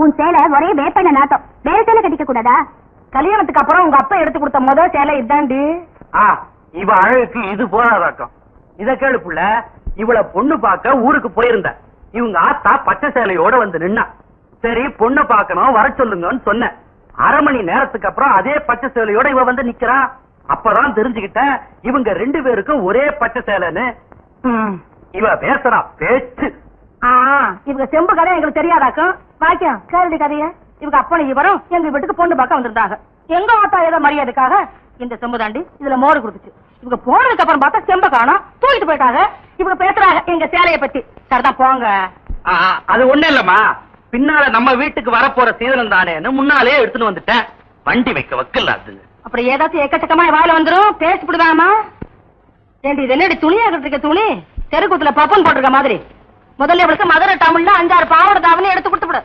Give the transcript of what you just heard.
உன் சேலை ஒரே வேப்பண்ண நாட்டம். வேற சேலை கட்டிக்க கூடாதா? கல்யாணத்துக்கு அப்புறம் உங்க அப்பா எடுத்து கொடுத்த முதல் சேலை இதாண்டி. இவ அழகுக்கு இது போராட்டம். இத கேளு புள்ள, இவள பொண்ணு பார்க்க ஊருக்கு போயிருந்த. இவங்க ஆத்தா பச்சை சேலையோட வந்து நின்னா. சரி பொண்ணு பார்க்கணும் வர சொல்லுங்கன்னு சொன்ன. அரை மணி நேரத்துக்கு அப்புறம் அதே பச்சை சேலையோட இவ வந்து நிக்கிறா. அப்பதான் தெரிஞ்சுக்கிட்டேன் இவங்க 2 பேருக்கும் ஒரே பச்சை சேலைன்னு. இவ பேசுறா பேச்சு. இவங்க செம்பு கதை எங்களுக்கு தெரியாதாக்கும். வாக்கியம் கேள்வி கதைய. இவங்க அப்பனை இவரும் எங்க வீட்டுக்கு பொண்ணு பார்க்க வந்திருந்தாங்க. எங்க ஆத்தா ஏதோ மரியாதைக்காக இந்த செம்பு தாண்டி இதுல மோடு கொடுத்துச்சு. இவங்க போனதுக்கு அப்புறம் பார்த்தா செம்ப காணோம், தூக்கிட்டு போயிட்டாங்க. இவங்க பேசுறாங்க எங்க சேலைய பத்தி. சரிதான் போங்க. அது ஒண்ணு இல்லம்மா, பின்னால நம்ம வீட்டுக்கு வரப்போற சீதனம் தானேன்னு முன்னாலே எடுத்துட்டு வந்துட்டேன். வண்டி வைக்க வக்கல அது. அப்புறம் ஏதாச்சும் எக்கச்சக்கமா வாயில வந்துரும். பேசிவிடுதாமா ஏண்டி? இது என்னடி துணியா கட்டிருக்க துணி? தெருக்கூத்துல பப்பன் போட்டிருக்க மாதிரி. முதல்ல இவளுக்கு மதுரை டவுன்ல 5-6 பாவாடை தாவணி எடுத்து கொடுத்து விடு.